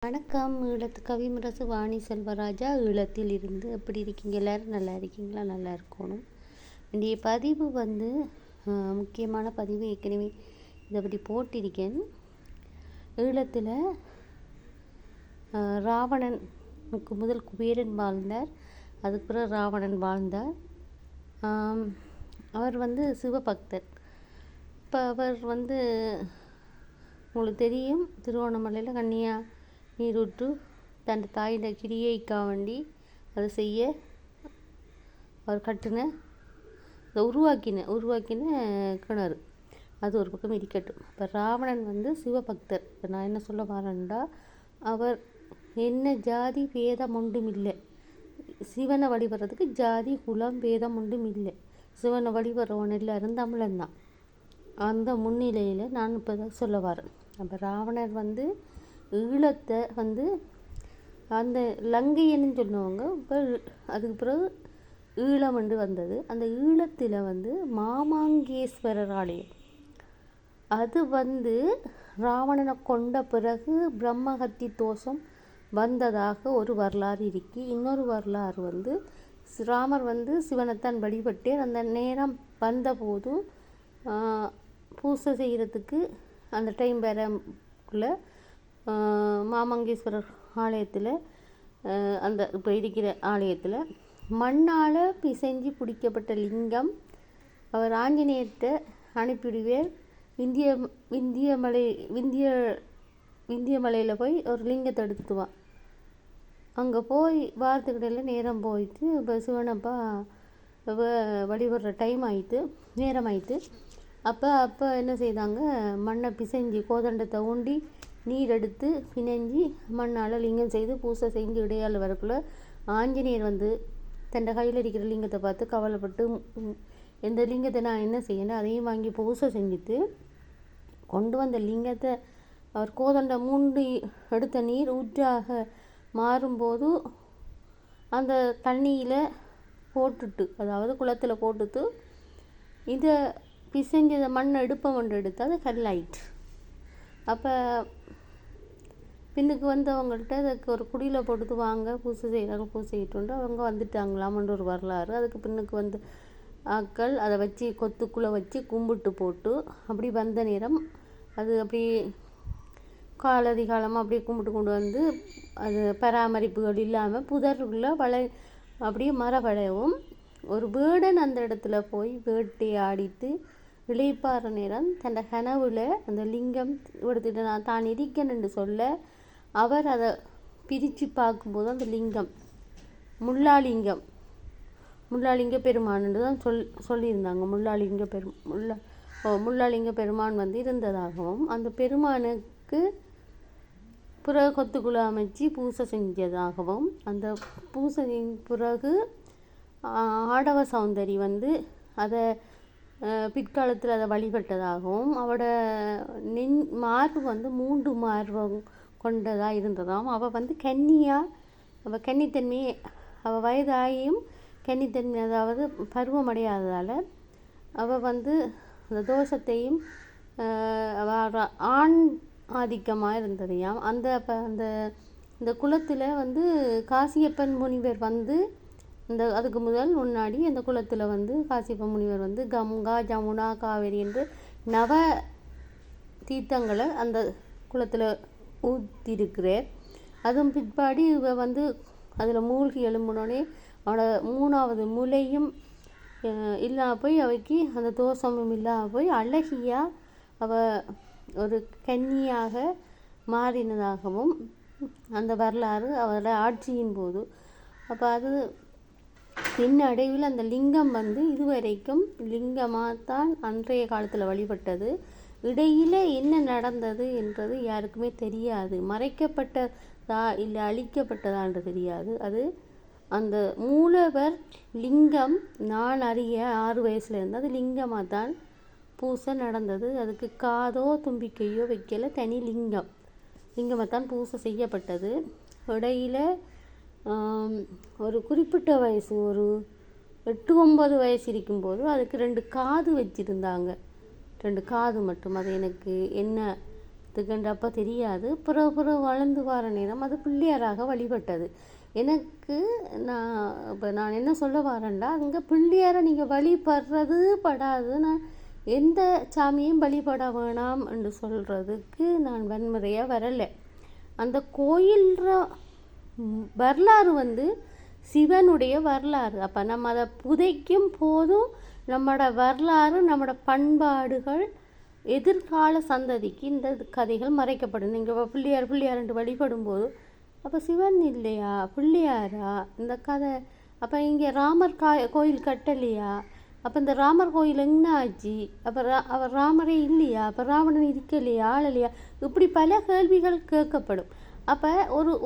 வணக்கம். ஈழத்து கவிமுரசு வாணி செல்வராஜா ஈழத்தில் இருந்து எப்படி இருக்கீங்க? எல்லோரும் நல்லா இருக்கீங்களா? நல்லா இருக்கணும். இன்றைய பதிவு முக்கியமான பதிவு. ஏற்கனவே இதை பற்றி போட்டிருக்கேன். ஈழத்தில் ராவணனுக்கு முதல் குபேரன் வாழ்ந்தார், அதுக்கு பிறகு ராவணன் வாழ்ந்தார். அவர் சிவபக்தர். இப்போ அவர் உங்களுக்கு தெரியும், திருவோணமலையில் கன்னியா நீரூற்று தன் தாயின் கிரியைக்காக வேண்டி அதை செய்ய அவர் கட்டின உருவாக்கின கிணறு. அது ஒரு பக்கம் இருக்கட்டும். இப்போ ராவணன் சிவபக்தர். இப்போ நான் என்ன சொல்ல வரேன்டா, அவர் என்ன ஜாதி பேதம் ஒன்றும் இல்லை. சிவனை வழிபடுறதுக்கு ஜாதி குலம் பேதம் ஒன்றும் இல்லை. சிவனை வழிபடுறவன் எல்லாரும் தமிழன் தான். அந்த முன்னிலையில் நான் இப்போ தான் சொல்ல வரேன். அப்போ ராவணர் ஈழத்தை அந்த லங்கைன்னு சொல்லுவாங்க. இப்போ அதுக்கு பிறகு ஈழம் வந்தது. அந்த ஈழத்தில் மாமாங்கேஸ்வரர் ஆலயம் அது ராவணனை கொண்ட பிறகு பிரம்மஹத்தி தோஷம் வந்ததாக ஒரு வரலாறு இருக்கு. இன்னொரு வரலாறு ராமர் சிவனைத்தான் வழிபட்டு அந்த நேரம் வந்தபோது பூசை செய்கிறதுக்கு அந்த டைம் வரக்குள்ள மாமங்கேஸ்வரர் ஆலயத்தில் அந்த இப்போ இருக்கிற ஆலயத்தில் மண்ணால் பிசைஞ்சு பிடிக்கப்பட்ட லிங்கம் அவர் ஆஞ்சநேயர்கிட்ட அனுப்பிடுவேர். விந்திய மலையில் போய் ஒரு லிங்கத்தை எடுத்துவான். அங்கே போய் வாரத்துக்கிடையில் நேரம் போயிட்டு இப்போ சிவனப்பா வழிபடுற நேரம் ஆயிட்டு. அப்போ என்ன செய்தாங்க, மண்ணை பிசைஞ்சு கோதண்டத்தை ஊண்டி நீர் எடுத்து பிணைஞ்சி மண்ணால் லிங்கம் செய்து பூசை செஞ்சு இடையால் வரக்குள்ள ஆஞ்சநேயர் தன் கையில் இருக்கிற லிங்கத்தை பார்த்து கவலைப்பட்டு, எந்த லிங்கத்தை நான் என்ன செய்யணும், அதையும் வாங்கி பூசை செஞ்சுட்டு கொண்டு வந்த லிங்கத்தை அவர் கோதண்டை மூண்டி எடுத்த நீர் ஊற்றாக மாறும்போது அந்த தண்ணியில் போட்டுட்டு, அதாவது குளத்தில் போட்டுட்டு இதை பிசைஞ்சதை மண்ணை எடுத்து அது கல்லாயிட்டு. அப்போ பின்னுக்கு அவங்கள்ட்ட அதுக்கு ஒரு குடியில் போட்டு வாங்க பூசை செய்கிறாங்க, பூசை செய்யிட்டு அவங்க வந்துட்டாங்களாமன்ற ஒரு வரலாறு. அதுக்கு பின்னுக்கு ஆக்கள் அதை வச்சு கொத்துக்குள்ளே வச்சு கும்பிட்டு போட்டு அப்படி வந்த நேரம் அது அப்படி காலதிகாலமாக அப்படியே கும்பிட்டு கொண்டு அது பராமரிப்புகள் இல்லாமல் புதருக்குள்ளே அப்படியே மரவளையவும் ஒரு வேடன் அந்த இடத்துல போய் வேட்டையாடிட்டு இளைப்பாற நேரம் தன் கனவுல அந்த லிங்கம் எடுத்துட்டு நான் தான் இருக்கேன்னு சொல்ல அவர் அதை பிரித்து பார்க்கும்போது அந்த லிங்கம் முள்ளாலிங்க பெருமான்னு தான் சொல்லியிருந்தாங்க. முள்ளாலிங்க பெருமான் இருந்ததாகவும் அந்த பெருமானுக்கு பிறகு கொத்துக்குள்ள அமைச்சு பூசை செஞ்சதாகவும் அந்த பூசையின் பிறகு ஆடவ சௌந்தரி அதை பிற்காலத்தில் அதை வழிபட்டதாகவும் அவட மார்பு 3 மார்பு கொண்டதாக இருந்ததாகவும் அவள் அவள் கன்னித்தன்மையை அவள் வயதாகியும் கன்னித்தன்மை, அதாவது பருவமடையாததால் அவள் அந்த தோஷத்தையும் ஆண் ஆதிக்கமாக இருந்ததையாம். இந்த குளத்தில் காசியப்பன் முனிவர் அதுக்கு முன்னாடி அந்த குளத்தில் காசியப்ப முனிவர் கங்கா ஜமுனா காவேரி என்று நவ தீர்த்தங்களை அந்த குளத்தில் ஊற்றிருக்கிறார். அதுவும் பிற்பாடி இவ அதில் மூழ்கி எழும்பினோடனே அவனோட 3வது முலையும் இல்லாமல் போய் அவைக்கு அந்த தோஷமும் இல்லாமல் போய் அழகியாக ஒரு கன்னியாக மாறினதாகவும் அந்த வரலாறு அவரோட ஆட்சியின் போது. அப்போ அது பின்னடைவில் அந்த லிங்கம் இதுவரைக்கும் லிங்கமாகத்தான் அன்றைய காலத்தில் வழிபட்டது. இடையில் என்ன நடந்தது என்றது யாருக்குமே தெரியாது. மறைக்கப்பட்டதா இல்லை அழிக்கப்பட்டதான்று தெரியாது. அது அந்த மூலவர் லிங்கம் நான் அறிய 6 வயசில் இருந்து அது லிங்கமாக தான் பூசை நடந்தது. அதுக்கு காதோ தும்பிக்கையோ வைக்கல, தனி லிங்கமாக தான் பூசை செய்யப்பட்டது. இடையில் ஒரு குறிப்பிட்ட வயசு, ஒரு 8-9 வயசு இருக்கும்போது அதுக்கு 2 காது வச்சுருந்தாங்க. 2 காது மட்டும். அது எனக்கு என்ன அப்போ தெரியாது. பிறகு வளர்ந்து வர நேரம் அது பிள்ளையாராக வழிபட்டது. எனக்கு நான் என்ன சொல்ல வரேன்டா, அங்கே பிள்ளையாரை நீங்கள் வழிபடுறது படாது, நான் எந்த சாமியும் வழிபட வேணாம் என்று சொல்கிறதுக்கு நான் வன்முறையாக வரலை. அந்த கோயில் வரலாறு வந்து சிவனுடைய வரலாறு. அப்போ நம்ம அதை புதைக்கும் போதும் நம்மளோட வரலாறு, நம்மளோட பண்பாடுகள் எதிர்கால சந்ததிக்கு இந்த கதைகள் மறைக்கப்படும். நீங்கள் பிள்ளையார் வழிபடும் போது அப்போ சிவன் இல்லையா, பிள்ளையாரா இந்த கதை? அப்போ இங்கே ராமர் கோயில் கட்டலையா? அப்போ இந்த ராமர் கோயில் என்ன ஆச்சு? அப்போ அவர் ராமரே இல்லையா? அப்போ ராவணன் இருக்கலையா, ஆளலையா? இப்படி பல கேள்விகள் கேட்கப்படும். அப்போ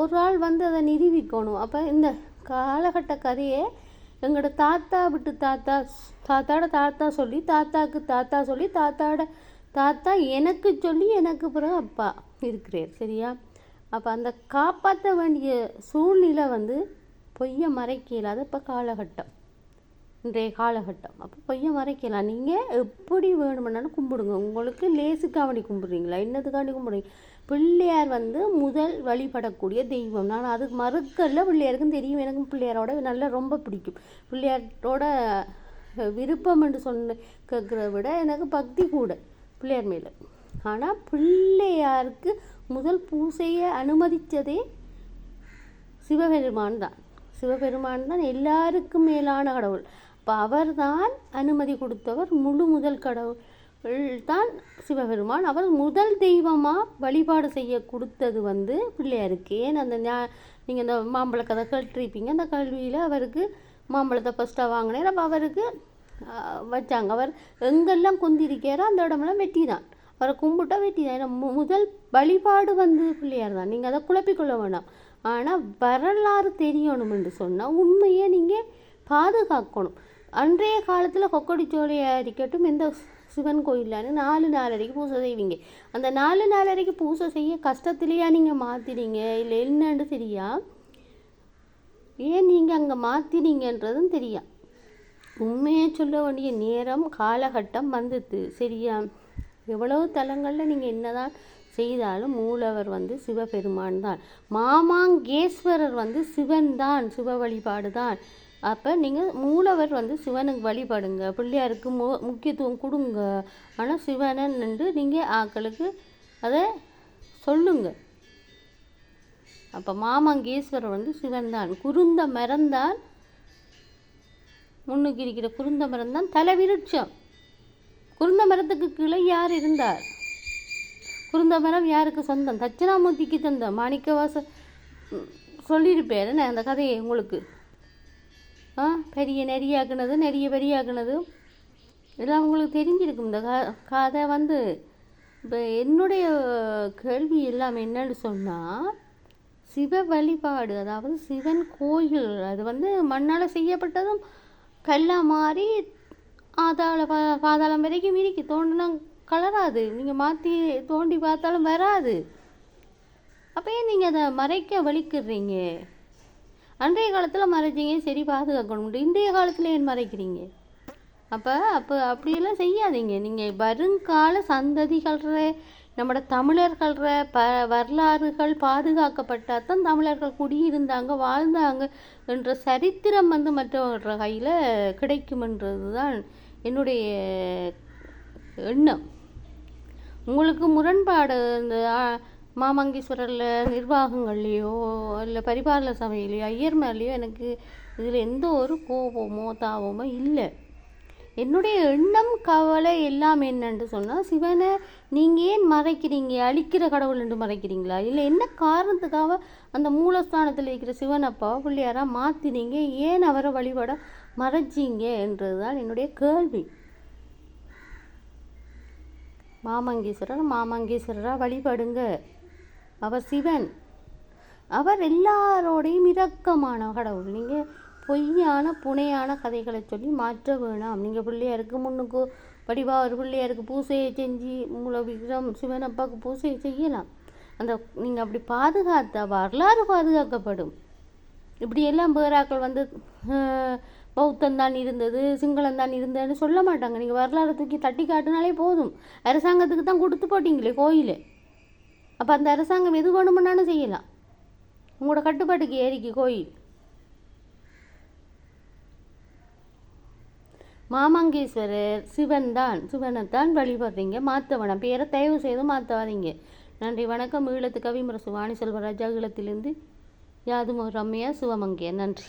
ஒரு ஆள் வந்து அதை நிரூபிக்கணும். அப்போ இந்த காலகட்ட கதையை எங்களோட தாத்தா விட்டு தாத்தாவோட தாத்தா சொல்லி, தாத்தாக்கு தாத்தா சொல்லி, தாத்தாவோட தாத்தா எனக்கு சொல்லி, எனக்கு பிறகு அப்பா இருக்கிறார், சரியா? அப்போ அந்த காப்பாற்ற வேண்டிய சூழ்நிலை வந்து பொய்யை மறைக்கலாது. இப்போ காலகட்டம், இன்றைய காலகட்டம். அப்போ பொய்யை மறைக்கலாம். நீங்கள் எப்படி வேணுமென்னாலும் கும்பிடுங்க. உங்களுக்கு லேசுக்காண்டி கும்பிட்றீங்களா, என்னதுக்காண்டி கும்பிடுறீங்க? பிள்ளையார் வந்து முதல் வழிபடக்கூடிய தெய்வம். நான் அதுக்கு மறுக்கல்ல, பிள்ளையாருக்கும் தெரியும். எனக்கும் பிள்ளையாரோட நல்லா ரொம்ப பிடிக்கும். பிள்ளையாரோட விருப்பம் என்று கேட்குறத விட எனக்கு பக்தி கூட பிள்ளையார் மேலே. ஆனால் பிள்ளையாருக்கு முதல் பூசையை அனுமதித்ததே சிவபெருமான் தான் எல்லாருக்கும் மேலான கடவுள். அப்போ அவர் தான் அனுமதி கொடுத்தவர். முதல் கடவுள் தான் சிவபெருமான். அவர் முதல் தெய்வமாக வழிபாடு செய்ய கொடுத்தது வந்து பிள்ளையாருக்கு. ஏன் அந்த நீங்கள் இந்த மாம்பழ கதை கேட்டிருப்பீங்க. அந்த கல்வியில் அவருக்கு மாம்பழத்தை ஃபஸ்ட்டாக வாங்கினார். அப்போ அவருக்கு வச்சாங்க. அவர் எங்கெல்லாம் கொந்திருக்காரோ அந்த இடமெல்லாம் வெட்டி தான். அவரை கும்பிட்டா வெட்டி தான். ஏன்னா முதல் வழிபாடு வந்து பிள்ளையார் தான். நீங்கள் அதை குழப்பிக்கொள்ள வேணாம். ஆனால் வரலாறு தெரியணும் என்று சொன்னால் உண்மையை நீங்கள் பாதுகாக்கணும். அன்றைய காலத்தில் கொக்கடிச்சோலையாக இருக்கட்டும், எந்த சிவன் கோயிலான்னு 4 நாளரைக்கு பூசை செய்வீங்க. அந்த 4 நாளரைக்கு பூசை செய்ய கஷ்டத்துலையா நீங்கள் மாற்றினீங்க, இல்லை என்னன்னு தெரியா? ஏன் நீங்கள் அங்கே மாற்றினீங்கன்றதும் தெரியா? உண்மையை சொல்ல வேண்டிய நேரம் காலகட்டம் வந்துது, சரியா? எவ்வளவு தலங்களில் நீங்கள் என்னதான் செய்தாலும் மூலவர் வந்து சிவபெருமான் தான். மாமாங்கேஸ்வரர் வந்து சிவன் தான், சிவ வழிபாடு தான். அப்போ நீங்கள் மூலவர் வந்து சிவனுக்கு வழிபடுங்க, பிள்ளையாருக்கு முக்கியத்துவம் கொடுங்க. ஆனால் சிவனன் நின்று நீங்கள் ஆக்களுக்கு அதை சொல்லுங்க. அப்போ மாமாங்கேஸ்வரர் வந்து சிவன் தான். குருந்த மரம்தான் முன்னுக்கு இருக்கிற குருந்த மரம் தான் தலைவிருட்சம். குருந்த மரத்துக்கு கீழே யார் இருந்தார்? குருந்த மரம் யாருக்கு சொந்தம்? தட்சிணாமூர்த்திக்கு சொந்தம். மாணிக்கவாச சொல்லியிருப்பேன் என்ன அந்த கதையை உங்களுக்கு. பெரிய நெறியாக்குனது, நெறிய பெரியாக்குனது எல்லாம் உங்களுக்கு தெரிஞ்சிருக்கும். இந்த கதை வந்து இப்போ என்னுடைய கேள்வி எல்லாம் என்னன்னு சொன்னால், சிவ வழிபாடு, அதாவது சிவன் கோயில், அது வந்து மண்ணால் செய்யப்பட்டதும் கல்லாக மாறி பாதாளம் வரைக்கும் இருக்கு. தோண்டினா கலராது, நீங்கள் மாற்றி தோண்டி பார்த்தாலும் வராது. அப்போ ஏன் நீங்கள் அதை மறைக்க வலிக்கிறீங்க? அன்றைய காலத்தில் மறைச்சிங்க, சரி பாதுகாக்கணும். இன்றைய காலத்தில் ஏன் மறைக்கிறீங்க? அப்போ அப்படியெல்லாம் செய்யாதீங்க. நீங்கள் வருங்கால சந்ததிகள நம்மளோட தமிழர்கள வரலாறுகள் பாதுகாக்கப்பட்டால் தான் தமிழர்கள் குடியிருந்தாங்க, வாழ்ந்தாங்க என்ற சரித்திரம் வந்து மற்றவர்கள கையில் கிடைக்குமென்றது தான் என்னுடைய எண்ணம். உங்களுக்கு முரண்பாடு இந்த மாமங்கீஸ்வரரில் நிர்வாகங்கள்லேயோ இல்லை பரிபாலன சபையிலையோ ஐயர் மேலேயோ எனக்கு இதில் எந்த ஒரு கோபமோ தாபமோ இல்லை. என்னுடைய எண்ணம் கவலை எல்லாம் என்னன்னு சொன்னால், சிவனை நீங்கள் ஏன் மறைக்கிறீங்க? அழிக்கிற கடவுள் என்று மறைக்கிறீங்களா? இல்லை என்ன காரணத்துக்காக அந்த மூலஸ்தானத்தில் இருக்கிற சிவனப்பாவை பிள்ளையாராக மாற்றினீங்க? ஏன் அவரை வழிபட மறைச்சிங்க என்றது தான் என்னுடைய கேள்வி. மாமங்கீஸ்வரராக வழிபடுங்க. அவர் சிவன், அவர் எல்லாரோடையும் இரக்கமான கடவுள். நீங்கள் பொய்யான புனையான கதைகளை சொல்லி மாற்ற வேணாம். நீங்கள் பிள்ளையாருக்கு முன்னுக்கு ஒரு பிள்ளையாருக்கு பூசையை செஞ்சு மூல விக்ரம் சிவனப்பாவுக்கு பூசையை செய்யலாம். அந்த நீங்கள் அப்படி பாதுகாத்த வரலாறு பாதுகாக்கப்படும். இப்படியெல்லாம் பேராக்கள் வந்து பௌத்தந்தான் இருந்தது, சிங்களந்தான் இருந்ததுன்னு சொல்ல மாட்டாங்க. நீங்கள் வரலாறு தூக்கி தட்டி காட்டினாலே போதும். அரசாங்கத்துக்கு தான் கொடுத்து போட்டிங்களே கோயிலை. அப்போ அந்த அரசாங்கம் எது வேணுமுன்னாலும் செய்யலாம். உங்களோட கட்டுப்பாட்டுக்கு ஏறிக்கு கோயில். மாமாங்கேஸ்வரர் சிவனைத்தான் வழிபடுறீங்க. மாற்ற வேணாம், பேரை தயவு செய்து மாற்றாதீங்க. நன்றி, வணக்கம். ஈழத்து கவிமுரசு வாணி செல்வராஜா, ஈழத்திலிருந்து யாதும் ரம்யா சிவமங்கையர். நன்றி.